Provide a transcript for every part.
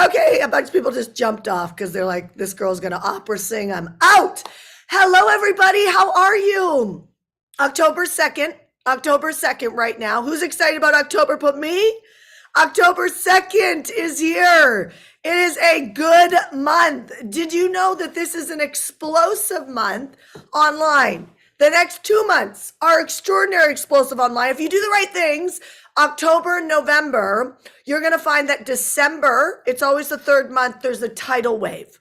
Okay, a bunch of people just jumped off because they're like, this girl's going to opera sing. I'm out. Hello, everybody. How are you? October 2nd, right now. Who's excited about October? Put me. October 2nd is here. It is a good month. Did you know that this is an explosive month online? The next 2 months are extraordinary explosive online. If you do the right things, October, November, you're going to find that December, it's always the third month, there's a tidal wave.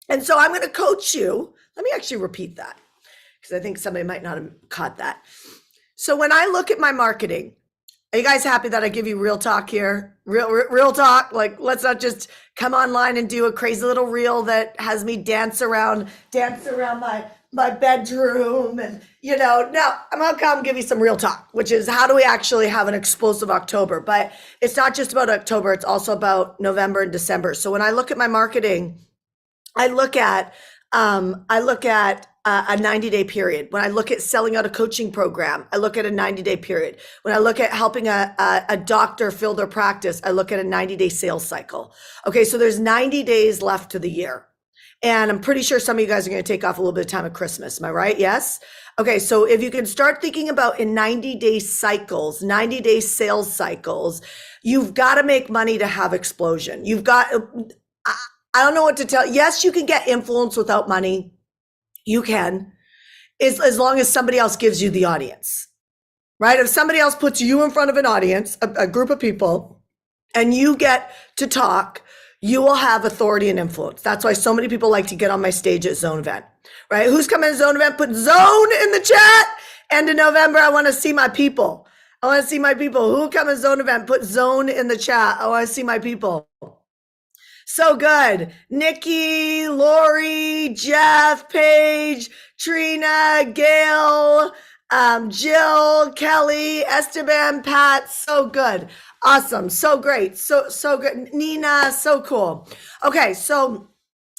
And so I'm going to coach you. Let me actually repeat that because I think somebody might not have caught that. So when I look at my marketing, are you guys happy that I give you real talk here? Real talk. Like, let's not just come online and do a crazy little reel that has me dance around my bedroom. And, no, I'm going to come give you some real talk, which is how do we actually have an explosive October? But it's not just about October. It's also about November and December. So when I look at my marketing, I look at a 90-day period. When I look at selling out a coaching program, I look at a 90-day period. When I look at helping a doctor fill their practice, I look at a 90-day sales cycle. Okay, so there's 90 days left to the year. And I'm pretty sure some of you guys are going to take off a little bit of time at Christmas. Am I right? Yes? Okay, so if you can start thinking about in 90-day cycles, 90-day sales cycles, you've got to make money to have explosion. I don't know what to tell. Yes, you can get influence without money. You can, as long as somebody else gives you the audience, right? If somebody else puts you in front of an audience, a group of people, and you get to talk, you will have authority and influence. That's why so many people like to get on my stage at Zone Event, right? Who's coming to Zone Event? Put Zone in the chat. End of November, I want to see my people. I want to see my people. Who come to Zone Event? Put Zone in the chat. I want to see my people. So good. Nikki, Lori, Jeff, Paige, Trina, Gail, Jill, Kelly, Esteban, Pat. So good. Awesome. So great. So good. Nina, so cool. Okay. So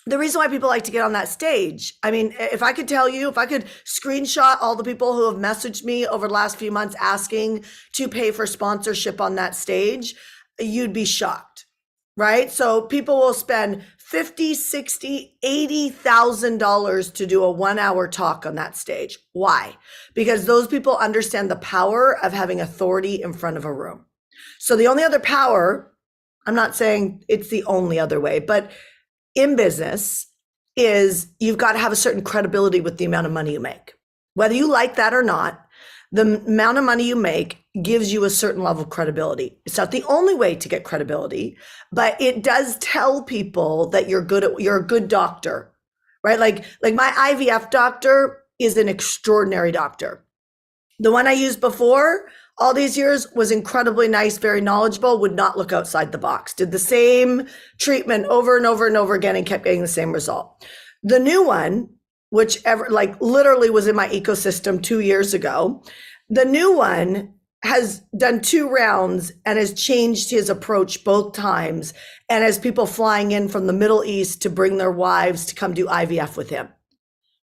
the reason why people like to get on that stage, I mean, if I could screenshot all the people who have messaged me over the last few months asking to pay for sponsorship on that stage, you'd be shocked. Right? So people will spend $50,000, $60,000, $80,000 to do a 1-hour talk on that stage. Why? Because those people understand the power of having authority in front of a room. So the only other power, I'm not saying it's the only other way, but in business is you've got to have a certain credibility with the amount of money you make. Whether you like that or not, the amount of money you make gives you a certain level of credibility. It's not the only way to get credibility, but it does tell people that you're a good doctor, right? Like my IVF doctor is an extraordinary doctor. The one I used before all these years was incredibly nice, very knowledgeable, would not look outside the box, did the same treatment over and over and over again and kept getting the same result. The new one, literally was in my ecosystem 2 years ago. The new one has done 2 rounds and has changed his approach both times and has people flying in from the Middle East to bring their wives to come do IVF with him,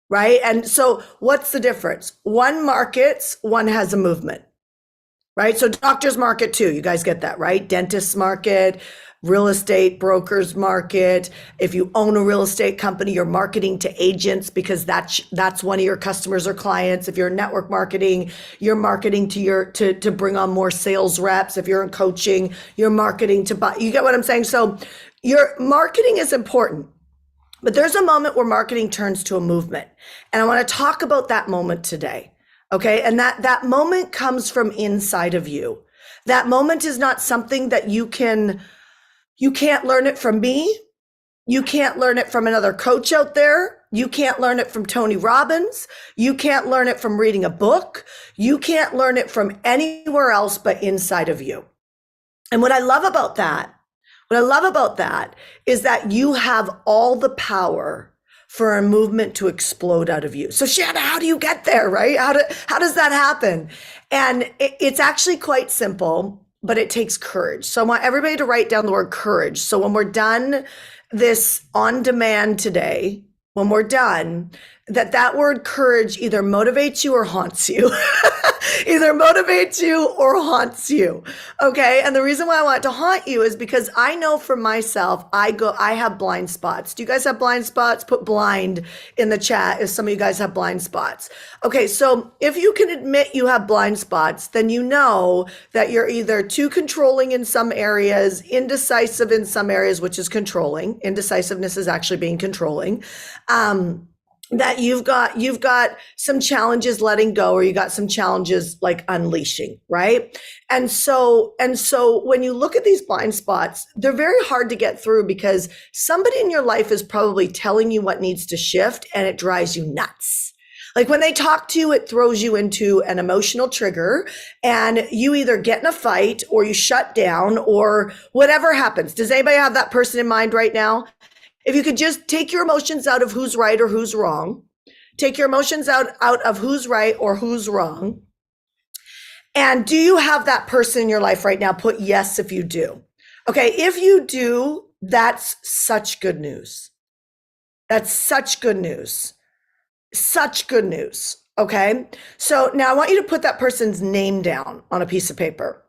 right? And so what's the difference? One markets, one has a movement, right? So doctors market too. You guys get that, right? Dentists market, real estate brokers market. If you own a real estate company, you're marketing to agents because that's one of your customers or clients. If you're in network marketing, you're marketing to bring on more sales reps. If you're in coaching, you're marketing to buy. You get what I'm saying? So your marketing is important, but there's a moment where marketing turns to a movement. And I want to talk about that moment today. Okay. And that moment comes from inside of you. That moment is not something that you can't learn it from me. You can't learn it from another coach out there. You can't learn it from Tony Robbins. You can't learn it from reading a book. You can't learn it from anywhere else but inside of you. And what I love about that is that you have all the power for a movement to explode out of you. So Shanna, how do you get there, right? How does that happen? And it's actually quite simple, but it takes courage. So I want everybody to write down the word courage. So when we're done this on demand today, when we're done, that word courage either motivates you or haunts you. Either motivates you or haunts you. Okay. And the reason why I want it to haunt you is because I know for myself, I have blind spots. Do you guys have blind spots? Put blind in the chat if some of you guys have blind spots. Okay. So if you can admit you have blind spots, then you know that you're either too controlling in some areas, indecisive in some areas, which is controlling. Indecisiveness is actually being controlling. That you've got some challenges letting go, or you got some challenges like unleashing, right? And so when you look at these blind spots, they're very hard to get through because somebody in your life is probably telling you what needs to shift, and it drives you nuts. Like when they talk to you, it throws you into an emotional trigger, and you either get in a fight or you shut down or whatever happens. Does anybody have that person in mind right now? If you could just take your emotions out of who's right or who's wrong, take your emotions out of who's right or who's wrong. And do you have that person in your life right now? Put yes if you do. Okay, if you do, that's such good news. That's such good news. Such good news. Okay, so now I want you to put that person's name down on a piece of paper.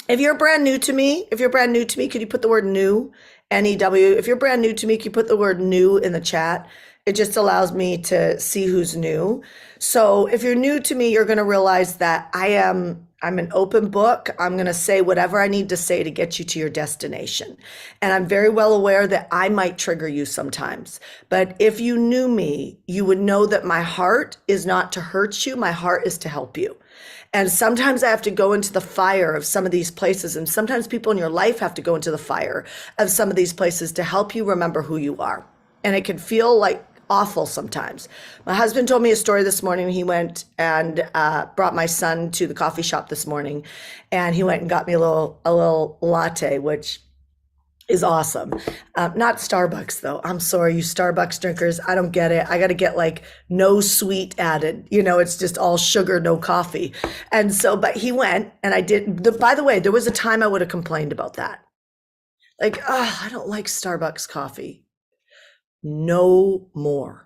If you're brand new to me, could you put the word new? N-E-W. If you're brand new to me, can you put the word new in the chat? It just allows me to see who's new. So if you're new to me, you're going to realize that I'm an open book. I'm going to say whatever I need to say to get you to your destination. And I'm very well aware that I might trigger you sometimes. But if you knew me, you would know that my heart is not to hurt you. My heart is to help you. And sometimes I have to go into the fire of some of these places. And sometimes people in your life have to go into the fire of some of these places to help you remember who you are. And it can feel like awful sometimes. My husband told me a story this morning. He went and brought my son to the coffee shop this morning. And he went and got me a little latte, which is awesome. Not Starbucks though. I'm sorry, you Starbucks drinkers. I don't get it. I got to get like no sweet added. It's just all sugar, no coffee. And so, but he went and I did. By the way, there was a time I would have complained about that. Like, oh, I don't like Starbucks coffee. No more.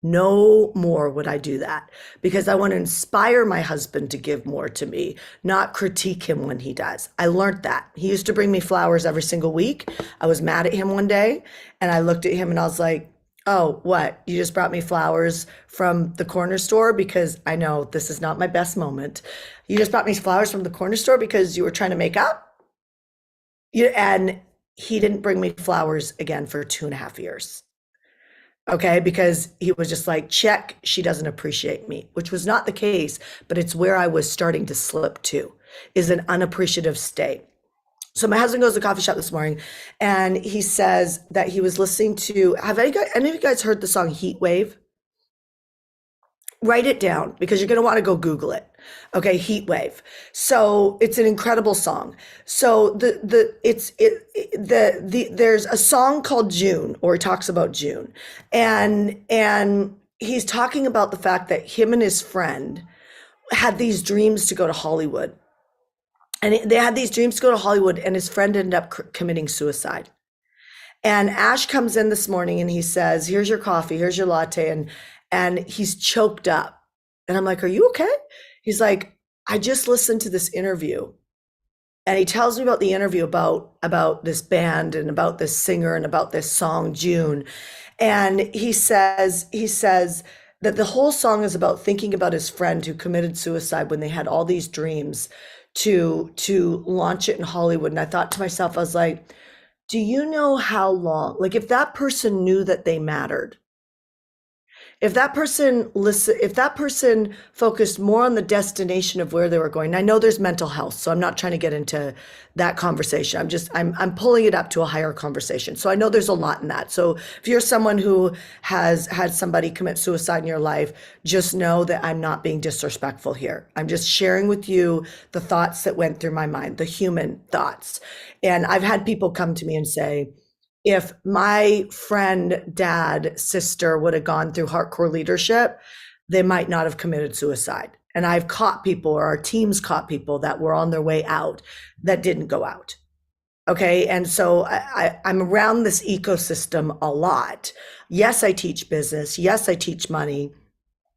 No more would I do that, because I want to inspire my husband to give more to me, not critique him when he does. I learned that. He used to bring me flowers every single week. I was mad at him one day and I looked at him and I was like, oh, what? You just brought me flowers from the corner store because I know this is not my best moment. You just brought me flowers from the corner store because you were trying to make up? And he didn't bring me flowers again for 2.5 years. Okay, because he was just like, check, she doesn't appreciate me, which was not the case, but it's where I was starting to slip to, is an unappreciative state. So my husband goes to the coffee shop this morning and he says that he was listening to, have any of you guys heard the song Heat Wave? Write it down because you're going to want to go Google it. Okay, Heat Wave. So it's an incredible song. So there's a song called June, or he talks about June, and he's talking about the fact that him and his friend had these dreams to go to Hollywood, and they had these dreams to go to Hollywood, and his friend ended up committing suicide. And Ash comes in this morning and he says, "Here's your coffee, here's your latte," and he's choked up. And I'm like, "Are you okay?" He's like, "I just listened to this interview." And he tells me about the interview about this band and about this singer and about this song, June. And he says that the whole song is about thinking about his friend who committed suicide when they had all these dreams to launch it in Hollywood. And I thought to myself, I was like, do you know how long, like if that person knew that they mattered, if that person focused more on the destination of where they were going. I know there's mental health, so I'm not trying to get into that conversation. I'm pulling it up to a higher conversation. So I know there's a lot in that. So if you're someone who has had somebody commit suicide in your life, just know that I'm not being disrespectful here. I'm just sharing with you the thoughts that went through my mind, the human thoughts. And I've had people come to me and say, if my friend, dad, sister would have gone through hardcore leadership, they might not have committed suicide. And I've caught people, or our teams caught people that were on their way out that didn't go out. Okay. And so I'm around this ecosystem a lot. Yes, I teach business. Yes, I teach money.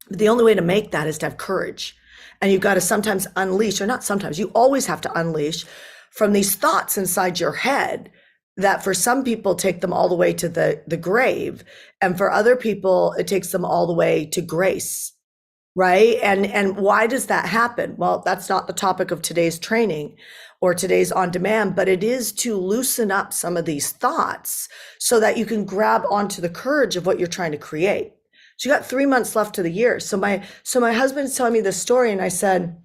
But the only way to make that is to have courage. And you've got to sometimes unleash, or not sometimes, you always have to unleash from these thoughts inside your head that for some people take them all the way to the grave. And for other people, it takes them all the way to grace. Right. And why does that happen? Well, that's not the topic of today's training or today's on demand, but it is to loosen up some of these thoughts so that you can grab onto the courage of what you're trying to create. So you got 3 months left to the year. So my husband's telling me this story, and I said,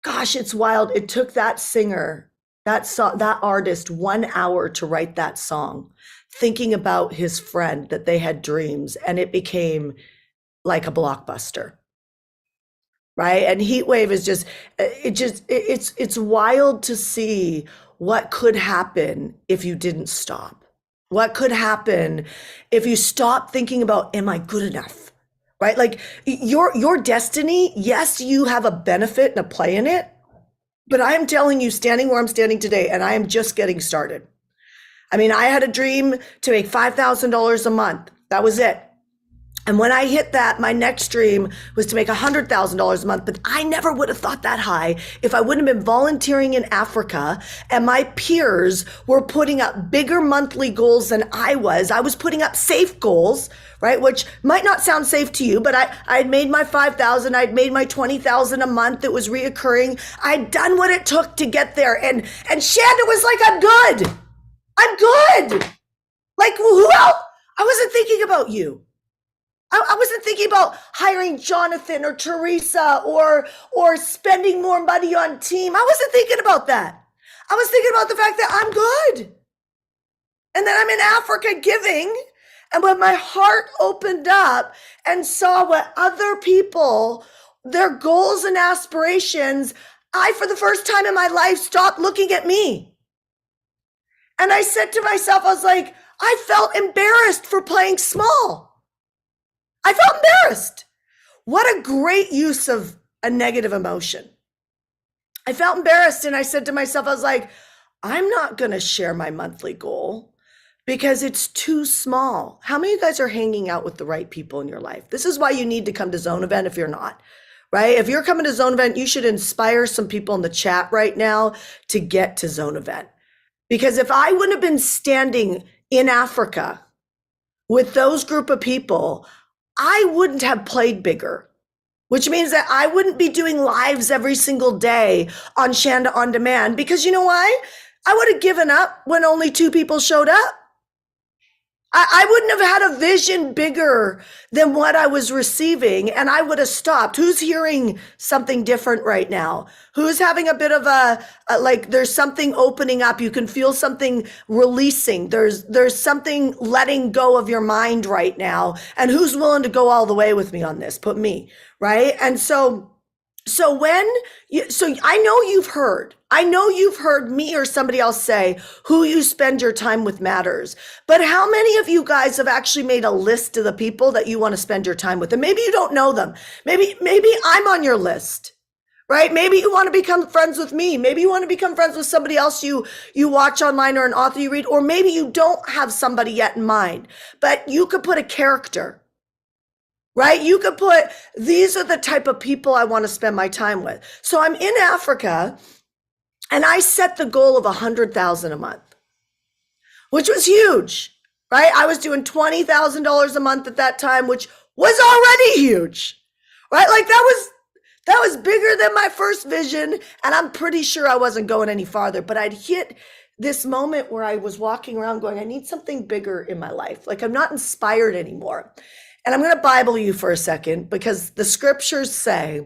gosh, it's wild. It took that singer, that artist 1 hour to write that song, thinking about his friend that they had dreams, and it became like a blockbuster. Right. And heat wave is it's wild to see what could happen if you didn't stop. What could happen if you stop thinking about, am I good enough? Right? Like your destiny, yes, you have a benefit and a play in it, but I am telling you, standing where I'm standing today, and I am just getting started. I mean, I had a dream to make $5,000 a month. That was it. And when I hit that, my next dream was to make $100,000 a month, but I never would have thought that high if I wouldn't have been volunteering in Africa and my peers were putting up bigger monthly goals than I was. I was putting up safe goals, right? Which might not sound safe to you, but I'd made my 5,000, I'd made my 20,000 a month. It was reoccurring. I'd done what it took to get there. And Shanda was like, I'm good. I'm good. Like, who else? I wasn't thinking about you. I wasn't thinking about hiring Jonathan or Teresa or spending more money on team. I wasn't thinking about that. I was thinking about the fact that I'm good. And that I'm in Africa giving. And when my heart opened up and saw what other people, their goals and aspirations, I, for the first time in my life, stopped looking at me. And I said to myself, I was like, I felt embarrassed for playing small. I felt embarrassed. What a great use of a negative emotion. I felt embarrassed, and I said to myself, I was like, I'm not going to share my monthly goal because it's too small. How many of you guys are hanging out with the right people in your life? This is why you need to come to Zone Event if you're not, right? If you're coming to Zone Event, you should inspire some people in the chat right now to get to Zone Event. Because if I wouldn't have been standing in Africa with those group of people, I wouldn't have played bigger, which means that I wouldn't be doing lives every single day on Shanda On Demand, because you know why? I would have given up when only 2 people showed up. I wouldn't have had a vision bigger than what I was receiving, and I would have stopped. Who's hearing something different right now? Who's having a bit of a like there's something opening up? You can feel something releasing. There's something letting go of your mind right now. And who's willing to go all the way with me on this? Put me, right? And so I know you've heard me or somebody else say who you spend your time with matters. But how many of you guys have actually made a list of the people that you want to spend your time with? And maybe you don't know them. Maybe I'm on your list, right? Maybe you want to become friends with me. Maybe you want to become friends with somebody else you watch online or an author you read, or maybe you don't have somebody yet in mind, but you could put a character. Right? You could put, these are the type of people I want to spend my time with. So I'm in Africa and I set the goal of 100,000 a month, which was huge, right? I was doing $20,000 a month at that time, which was already huge, right? Like that was bigger than my first vision. And I'm pretty sure I wasn't going any farther, but I'd hit this moment where I was walking around going, I need something bigger in my life. Like I'm not inspired anymore. And I'm going to Bible you for a second, because the scriptures say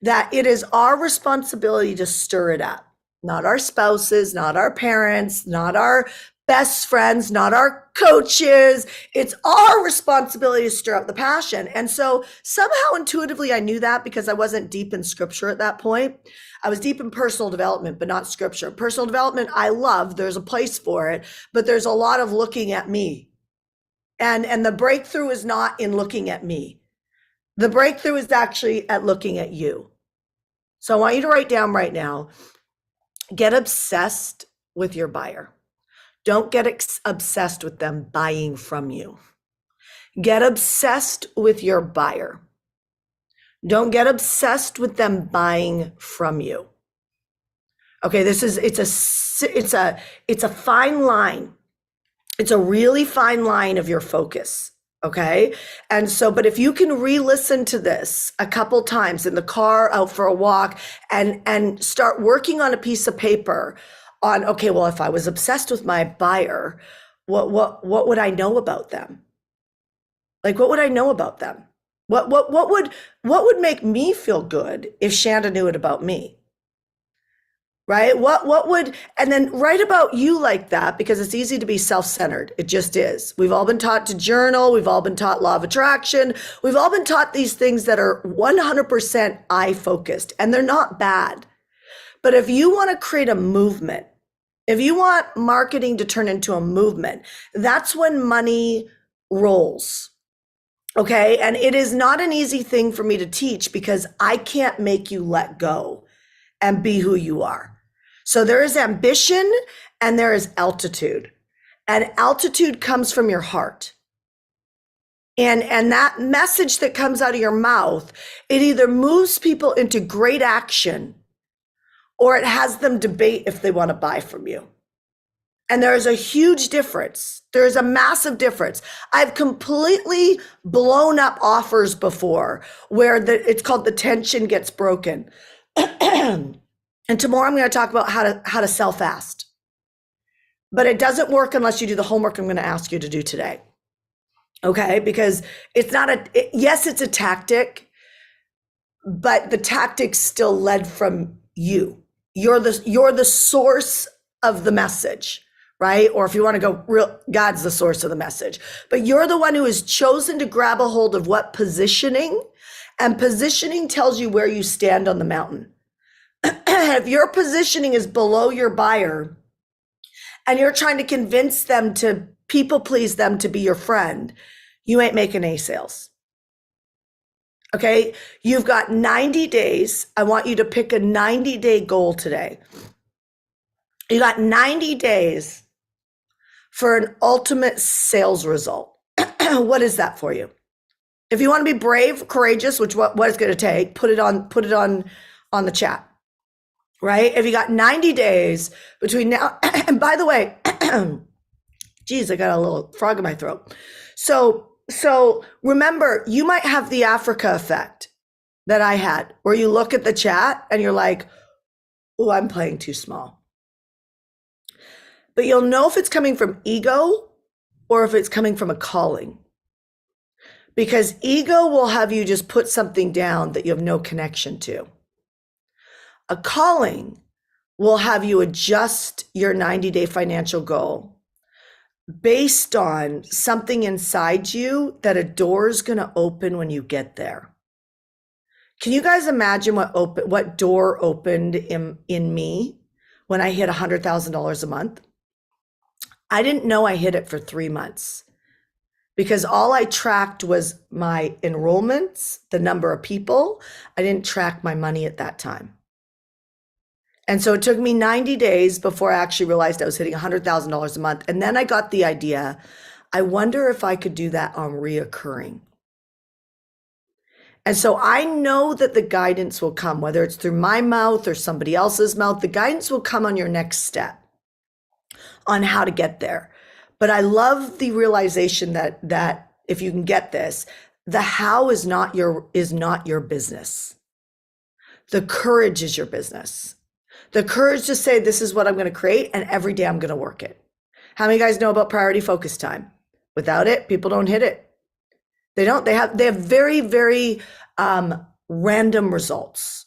that it is our responsibility to stir it up, not our spouses, not our parents, not our best friends, not our coaches. It's our responsibility to stir up the passion. And so somehow intuitively I knew that, because I wasn't deep in scripture at that point. I was deep in personal development, but not scripture. Personal development, I love. There's a place for it, but there's a lot of looking at me. And the breakthrough is not in looking at me. The breakthrough is actually at looking at you. So I want you to write down right now, get obsessed with your buyer. Don't get obsessed with them buying from you. Get obsessed with your buyer. Don't get obsessed with them buying from you. Okay, it's a fine line. It's a really fine line of your focus. Okay. And so, but if you can re-listen to this a couple times in the car, out for a walk, and start working on a piece of paper on, okay, well, if I was obsessed with my buyer, what would I know about them? Like, what would I know about them? What would make me feel good if Shanda knew it about me? Right? What would, and then write about you like that, because it's easy to be self-centered. It just is. We've all been taught to journal. We've all been taught law of attraction. We've all been taught these things that are 100% I focused, and they're not bad. But if you want to create a movement, if you want marketing to turn into a movement, that's when money rolls. Okay. And it is not an easy thing for me to teach, because I can't make you let go and be who you are. So there is ambition and there is altitude. And altitude comes from your heart. And that message that comes out of your mouth, it either moves people into great action, or it has them debate if they want to buy from you. And there is a huge difference. There is a massive difference. I've completely blown up offers before where it's called the tension gets broken. And tomorrow I'm going to talk about how to sell fast. But it doesn't work unless you do the homework I'm going to ask you to do today. Okay? Because it's not yes, it's a tactic, but the tactic's still led from you. You're the source of the message, right? Or if you want to go real, God's the source of the message. But you're the one who has chosen to grab a hold of what positioning, and positioning tells you where you stand on the mountain. If your positioning is below your buyer and you're trying to convince them to people please them to be your friend, you ain't making any sales. Okay. You've got 90 days. I want you to pick a 90-day goal today. You got 90 days for an ultimate sales result. What is that for you? If you want to be brave, courageous, which what it's going to take, put it on the chat. Right? If you got 90 days between now, and by the way, geez, I got a little frog in my throat. So remember, you might have the Africa effect that I had, where you look at the chat and you're like, oh, I'm playing too small. But you'll know if it's coming from ego or if it's coming from a calling. Because ego will have you just put something down that you have no connection to. A calling will have you adjust your 90-day financial goal based on something inside you that a door is going to open when you get there. Can you guys imagine what door opened in me when I hit $100,000 a month? I didn't know I hit it for 3 months, because all I tracked was my enrollments, the number of people. I didn't track my money at that time. And so it took me 90 days before I actually realized I was hitting $100,000 a month. And then I got the idea, I wonder if I could do that on reoccurring. And so I know that the guidance will come, whether it's through my mouth or somebody else's mouth. The guidance will come on your next step on how to get there. But I love the realization that if you can get this, the how is not your business. The courage is your business. The courage to say, this is what I'm going to create, and every day I'm going to work it. How many of you guys know about priority focus time? Without it, people don't hit it. They don't. They have very, very random results.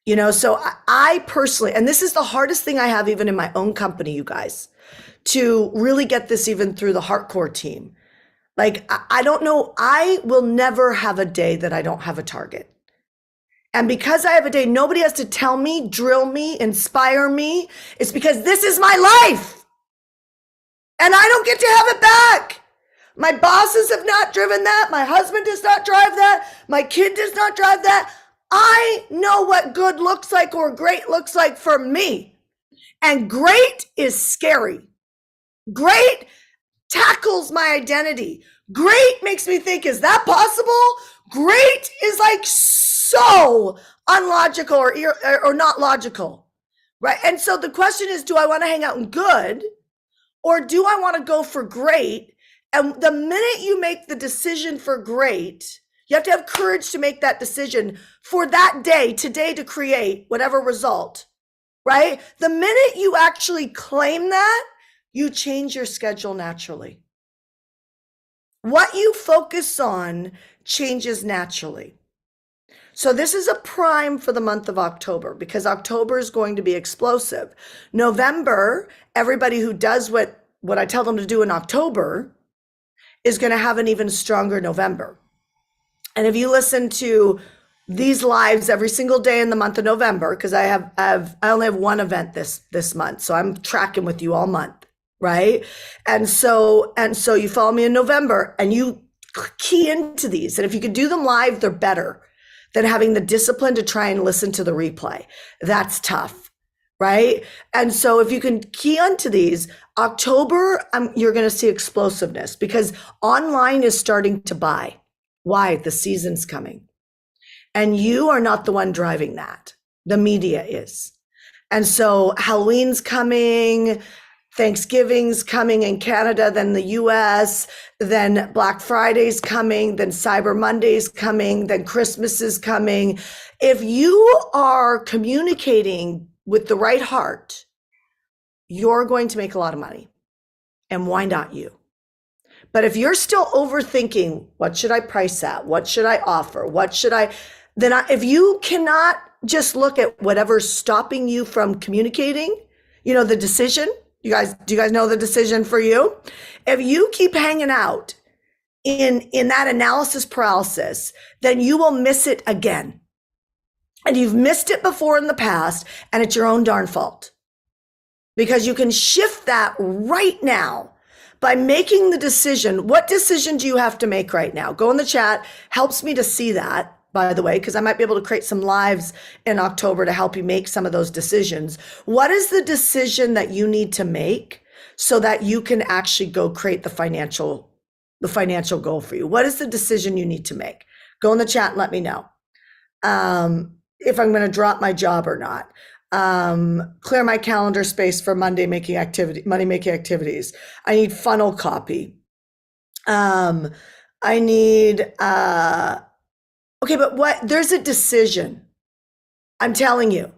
So I personally, and this is the hardest thing I have even in my own company, you guys, to really get this even through the hardcore team. Like, I don't know. I will never have a day that I don't have a target. And because I have a day, nobody has to tell me, drill me, inspire me. It's because this is my life. And I don't get to have it back. My bosses have not driven that. My husband does not drive that. My kid does not drive that. I know what good looks like or great looks like for me. And great is scary. Great tackles my identity. Great makes me think, is that possible? Great is like so unlogical or not logical, right? And so the question is, do I want to hang out in good, or do I want to go for great? And the minute you make the decision for great, you have to have courage to make that decision for that day, today, to create whatever result, right? The minute you actually claim that, you change your schedule naturally. What you focus on changes naturally. So this is a prime for the month of October, because October is going to be explosive. November, everybody who does what I tell them to do in October is going to have an even stronger November. And if you listen to these lives every single day in the month of November, because I only have one event this month, so I'm tracking with you all month, right? And so you follow me in November and you key into these. And if you could do them live, they're better than having the discipline to try and listen to the replay. That's tough, right? And so if you can key onto these, October, you're going to see explosiveness, because online is starting to buy. Why? The season's coming. And you are not the one driving that. The media is. And so Halloween's coming, Thanksgiving's coming in Canada, then the US, then Black Friday's coming, then Cyber Monday's coming, then Christmas is coming. If you are communicating with the right heart, you're going to make a lot of money. And why not you? But if you're still overthinking, what should I price at? What should I offer? If you cannot just look at whatever's stopping you from communicating, the decision, do you guys know the decision for you? If you keep hanging out in that analysis paralysis, then you will miss it again. And you've missed it before in the past, and it's your own darn fault. Because you can shift that right now by making the decision. What decision do you have to make right now? Go in the chat. Helps me to see that, by the way, because I might be able to create some lives in October to help you make some of those decisions. What is the decision that you need to make so that you can actually go create the financial goal for you? What is the decision you need to make? Go in the chat and let me know if I'm going to drop my job or not. Clear my calendar space for money making activities. I need funnel copy. I need, okay, but there's a decision. I'm telling you,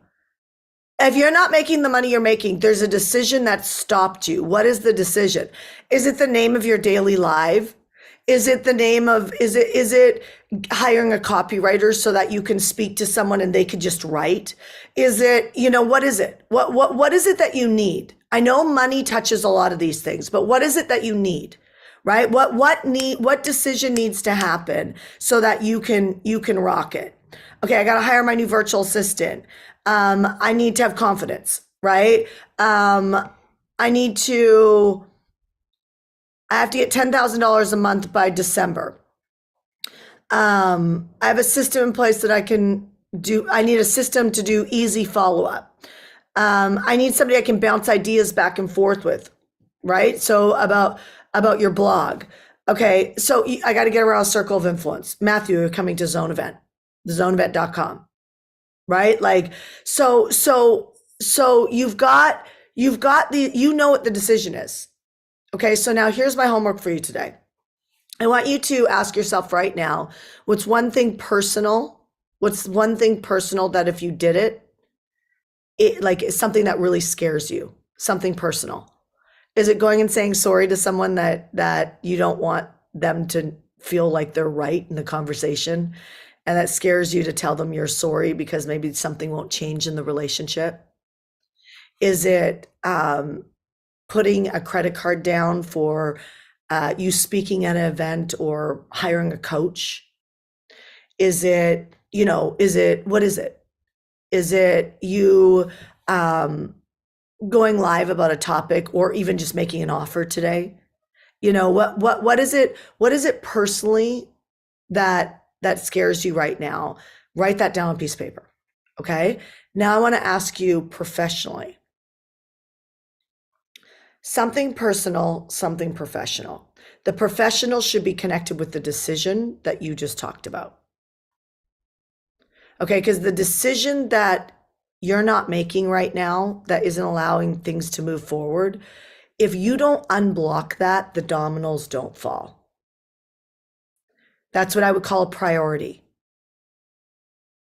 if you're not making the money you're making, there's a decision that stopped you. What is the decision? Is it the name of your daily live? Is it is it hiring a copywriter so that you can speak to someone and they could just write? Is it, what is it? What is it that you need? I know money touches a lot of these things, but what is it that you need? Right? What decision needs to happen so that you can rock it? Okay, I got to hire my new virtual assistant. I need to have confidence, right? I have to get $10,000 a month by December. I have a system in place that I can do. I need a system to do easy follow-up. I need somebody I can bounce ideas back and forth with, right? So about your blog. Okay, so I got to get around a circle of influence. Matthew, you're coming to Zone Event, thezoneevent.com, right? Like, so you've got what the decision is. Okay, so now here's my homework for you today. I want you to ask yourself right now, what's one thing personal that if you did it's something that really scares you, something personal. Is it going and saying sorry to someone that you don't want them to feel like they're right in the conversation, and that scares you to tell them you're sorry because maybe something won't change in the relationship? Is it putting a credit card down for you speaking at an event or hiring a coach? Is it, what is it? Is it you going live about a topic, or even just making an offer today? What is it personally that scares you right now? Write that down on a piece of paper. Okay. Now I want to ask you professionally. Something personal, something professional. The professional should be connected with the decision that you just talked about. Okay, because the decision that you're not making right now that isn't allowing things to move forward, if you don't unblock that, the dominoes don't fall. That's what I would call a priority.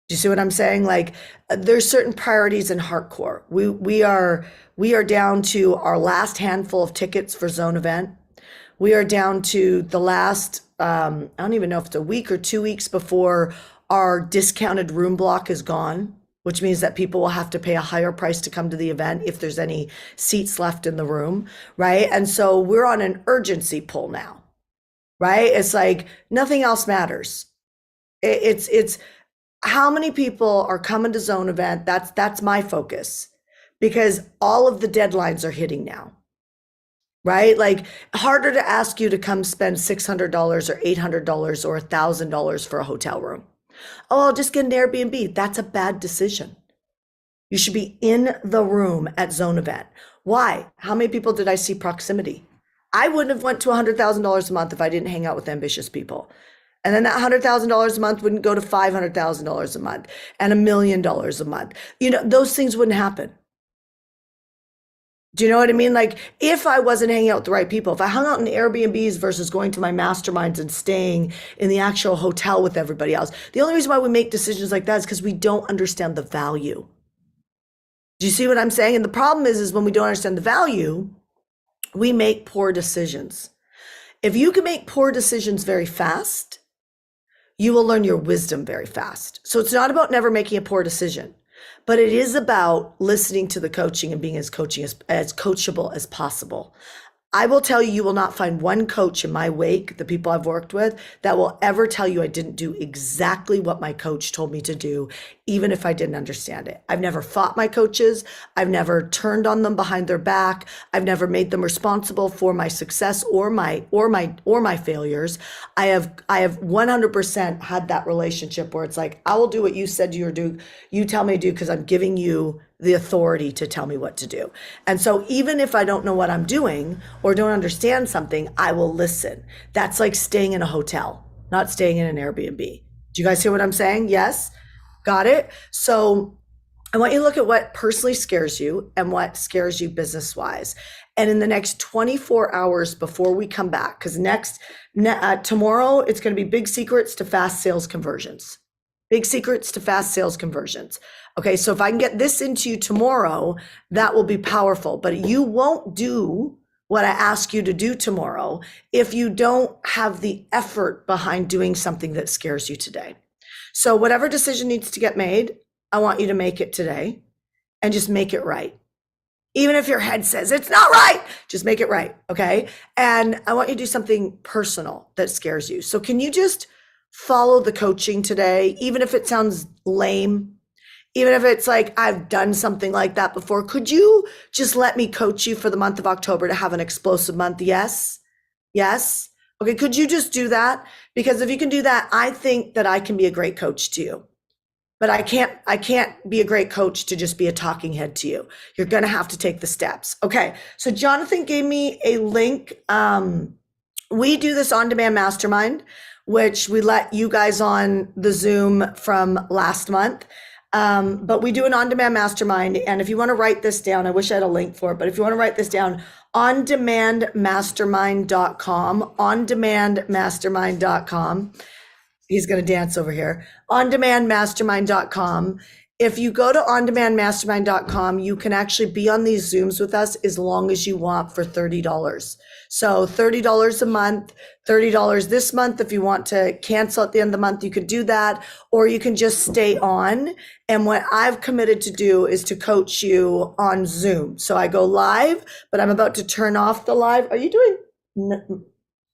Do you see what I'm saying? Like there's certain priorities in hardcore. We are down to our last handful of tickets for zone event. We are down to the last I don't even know if it's a week or 2 weeks before our discounted room block is gone, which means that people will have to pay a higher price to come to the event if there's any seats left in the room, right? And so we're on an urgency pull now, right? It's like nothing else matters. It's how many people are coming to zone event. That's my focus because all of the deadlines are hitting now, right? Like harder to ask you to come spend $600 or $800 or $1,000 for a hotel room. Oh, I'll just get an Airbnb. That's a bad decision. You should be in the room at zone event. Why? How many people did I see proximity? I wouldn't have went to $100,000 a month if I didn't hang out with ambitious people. And then that $100,000 a month wouldn't go to $500,000 a month and $1 million a month. You know, those things wouldn't happen. Do you know what I mean? Like if I wasn't hanging out with the right people, if I hung out in Airbnbs versus going to my masterminds and staying in the actual hotel with everybody else, the only reason why we make decisions like that is because we don't understand the value. Do you see what I'm saying? And the problem is when we don't understand the value, we make poor decisions. If you can make poor decisions very fast, you will learn your wisdom very fast. So it's not about never making a poor decision, but it is about listening to the coaching and being as coachable as possible. I will tell you, you will not find one coach in my wake, the people I've worked with, that will ever tell you I didn't do exactly what my coach told me to do, even if I didn't understand it. I've never fought my coaches. I've never turned on them behind their back. I've never made them responsible for my success or my failures. I have 100% had that relationship where it's like, I will do what you said you tell me to do because I'm giving you the authority to tell me what to do. And so even if I don't know what I'm doing or don't understand something, I will listen. That's like staying in a hotel, not staying in an Airbnb. Do you guys hear what I'm saying? Yes? Got it? So I want you to look at what personally scares you and what scares you business-wise. And in the next 24 hours before we come back, because tomorrow, it's going to be big secrets to fast sales conversions. Big secrets to fast sales conversions. Okay, so if I can get this into you tomorrow, that will be powerful. But you won't do what I ask you to do tomorrow if you don't have the effort behind doing something that scares you today. So whatever decision needs to get made, I want you to make it today and just make it right. Even if your head says it's not right, just make it right, okay? And I want you to do something personal that scares you. So can you just follow the coaching today, even if it sounds lame? Even if it's like, I've done something like that before, could you just let me coach you for the month of October to have an explosive month? Yes. Yes. Okay. Could you just do that? Because if you can do that, I think that I can be a great coach to you, but I can't be a great coach to just be a talking head to you. You're going to have to take the steps. Okay. So Jonathan gave me a link. We do this on-demand mastermind, which we let you guys on the Zoom from last month. But we do an on-demand mastermind. And if you want to write this down, I wish I had a link for it, but if you want to write this down, ondemandmastermind.com, ondemandmastermind.com. He's going to dance over here. ondemandmastermind.com. If you go to ondemandmastermind.com, you can actually be on these Zooms with us as long as you want for $30. So $30 a month, $30 this month. If you want to cancel at the end of the month, you could do that, or you can just stay on. And what I've committed to do is to coach you on Zoom. So I go live, but I'm about to turn off the live. Are you doing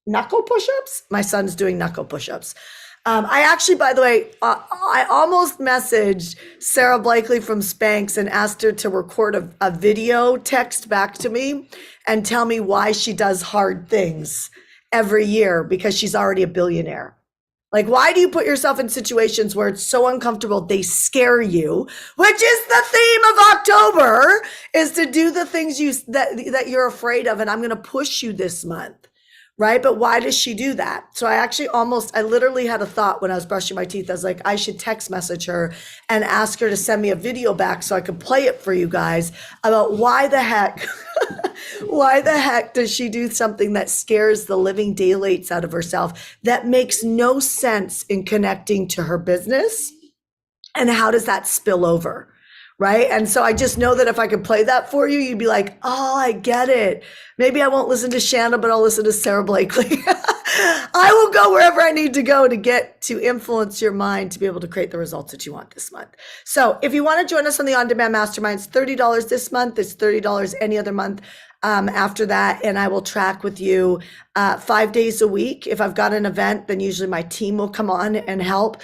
knuckle push-ups? My son's doing knuckle push-ups. I actually, by the way, I almost messaged Sarah Blakely from Spanx and asked her to record a video text back to me and tell me why she does hard things every year because she's already a billionaire. Like, why do you put yourself in situations where it's so uncomfortable they scare you? Which is the theme of October, is to do the things that you're afraid of, and I'm going to push you this month. Right? But why does she do that? So I literally had a thought when I was brushing my teeth. I was like, I should text message her and ask her to send me a video back so I could play it for you guys about why the heck does she do something that scares the living daylights out of herself that makes no sense in connecting to her business? And how does that spill over? Right. And so I just know that if I could play that for you, you'd be like, oh, I get it. Maybe I won't listen to Shanna, but I'll listen to Sarah Blakely. I will go wherever I need to go to get to influence your mind to be able to create the results that you want this month. So if you want to join us on the On-Demand Mastermind, it's $30 this month. It's $30 any other month after that. And I will track with you 5 days a week. If I've got an event, then usually my team will come on and help.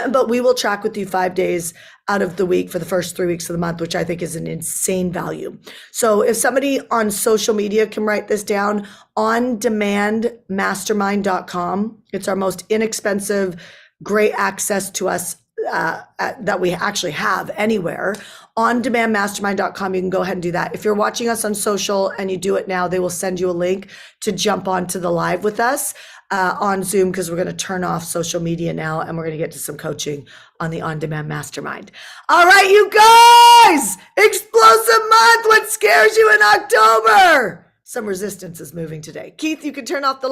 But we will track with you 5 days out of the week for the first 3 weeks of the month, which I think is an insane value. So if somebody on social media can write this down, ondemandmastermind.com. It's our most inexpensive, great access to us that we actually have anywhere. ondemandmastermind.com. You can go ahead and do that. If you're watching us on social and you do it now, they will send you a link to jump onto the live with us on Zoom, because we're going to turn off social media now and we're going to get to some coaching on the On-Demand Mastermind. All right, you guys, explosive month. What scares you in October? Some resistance is moving today. Keith, you can turn off the